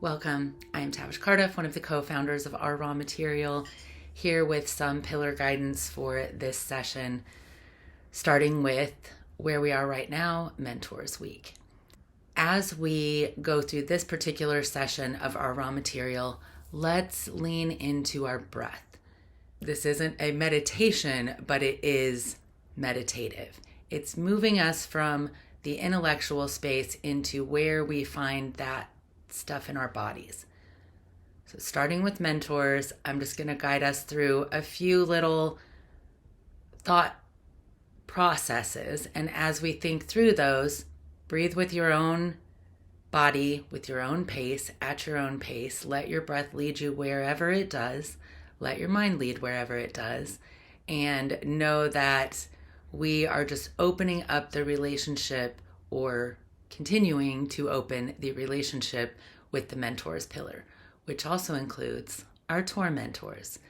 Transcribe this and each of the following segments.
Welcome. I am Tavish Cardiff, one of the co-founders of Our Raw Material, here with some pillar guidance for this session, starting with where we are right now, Mentors Week. As we go through this particular session of Our Raw Material, let's lean into our breath. This isn't a meditation, but it is meditative. It's moving us from the intellectual space into where we find that stuff in our bodies. So starting with mentors, I'm just going to guide us through a few little thought processes. And as we think through those, breathe with your own body, with your own pace, at your own pace. Let your breath lead you wherever it does. Let your mind lead wherever it does. And know that we are just opening up the relationship, or continuing to open the relationship with the mentors pillar, which also includes our tormentors.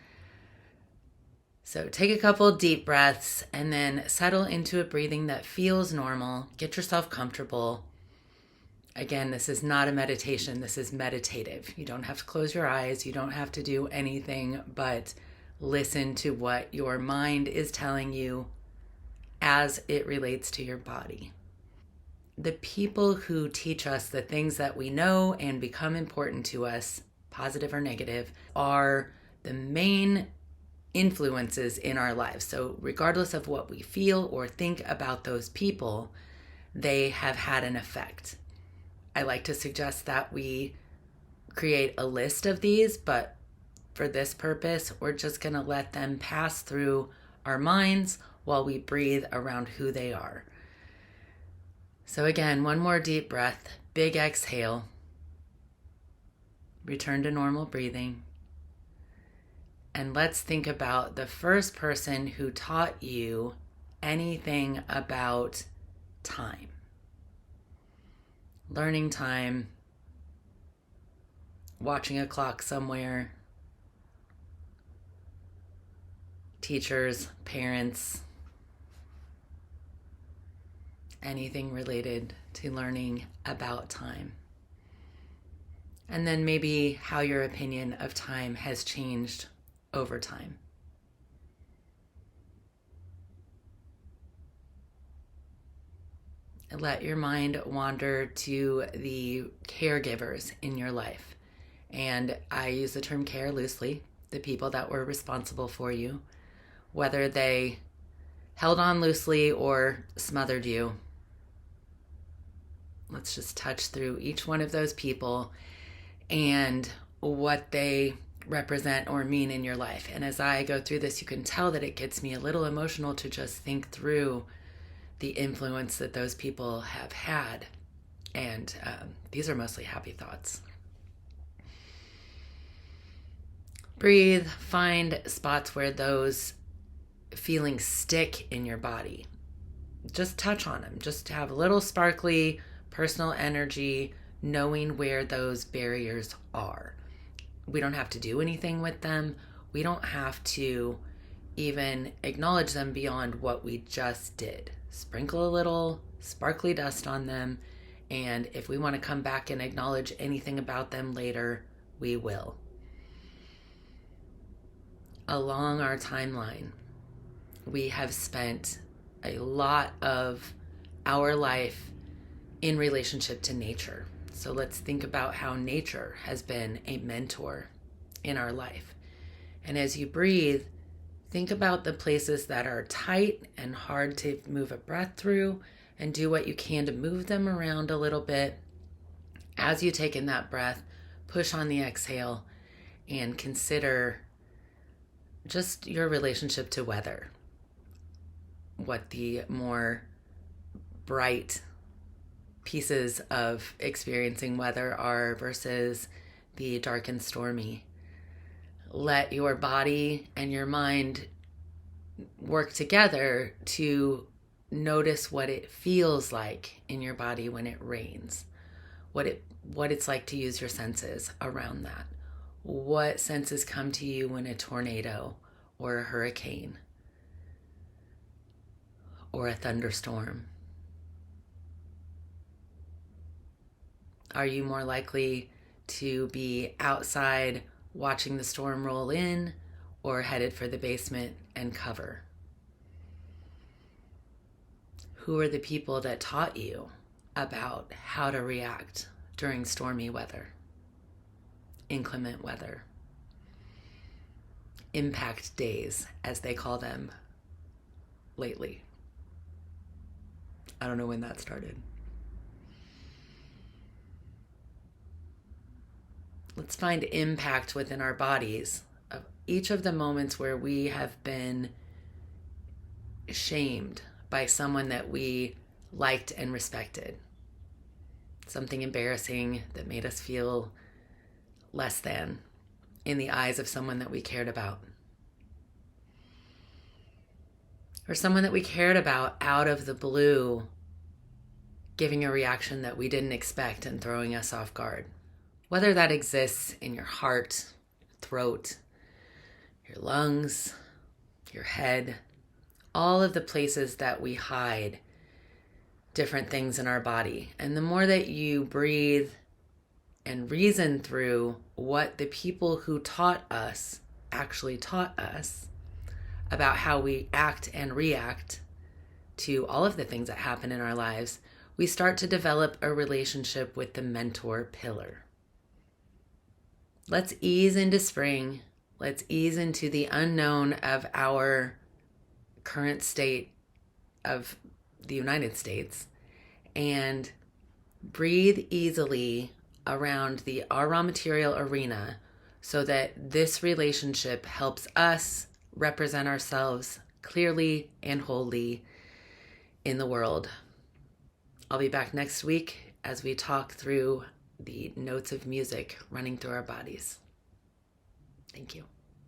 So take a couple deep breaths and then settle into a breathing that feels normal. Get yourself comfortable. Again, this is not a meditation. This is meditative. You don't have to close your eyes. You don't have to do anything but listen to what your mind is telling you as it relates to your body. The people who teach us the things that we know and become important to us, positive or negative, are the main influences in our lives. So regardless of what we feel or think about those people, they have had an effect. I like to suggest that we create a list of these, but for this purpose, we're just going to let them pass through our minds while we breathe around who they are. So again, one more deep breath, big exhale. Return to normal breathing. And let's think about the first person who taught you anything about time. Learning time, watching a clock somewhere, teachers, parents, anything related to learning about time. And then maybe how your opinion of time has changed over time. Let your mind wander to the caregivers in your life. And I use the term care loosely, the people that were responsible for you, whether they held on loosely or smothered you. Let's just touch through each one of those people and what they represent or mean in your life. And as I go through this, you can tell that it gets me a little emotional to just think through the influence that those people have had. And these are mostly happy thoughts. Breathe, find spots where those feelings stick in your body. Just touch on them. Just have a little sparkly personal energy, knowing where those barriers are. We don't have to do anything with them. We don't have to even acknowledge them beyond what we just did. Sprinkle a little sparkly dust on them, and if we want to come back and acknowledge anything about them later, we will. Along our timeline, we have spent a lot of our life in relationship to nature. So let's think about how nature has been a mentor in our life. And as you breathe, think about the places that are tight and hard to move a breath through, and do what you can to move them around a little bit. As you take in that breath, push on the exhale and consider just your relationship to weather. What the more bright pieces of experiencing weather are versus the dark and stormy. Let your body and your mind work together to notice what it feels like in your body when it rains, what it's like to use your senses around that. What senses come to you when a tornado or a hurricane or a thunderstorm? Are you more likely to be outside watching the storm roll in or headed for the basement and cover? Who are the people that taught you about how to react during stormy weather, inclement weather, impact days, as they call them lately? I don't know when that started. Let's find impact within our bodies of each of the moments where we have been shamed by someone that we liked and respected. Something embarrassing that made us feel less than in the eyes of someone that we cared about. Or someone that we cared about out of the blue giving a reaction that we didn't expect and throwing us off guard. Whether that exists in your heart, throat, your lungs, your head, all of the places that we hide different things in our body. And the more that you breathe and reason through what the people who taught us actually taught us about how we act and react to all of the things that happen in our lives, we start to develop a relationship with the mentor pillar. Let's ease into spring. Let's ease into the unknown of our current state of the United States and breathe easily around the our raw material arena so that this relationship helps us represent ourselves clearly and wholly in the world. I'll be back next week as we talk through the notes of music running through our bodies. Thank you.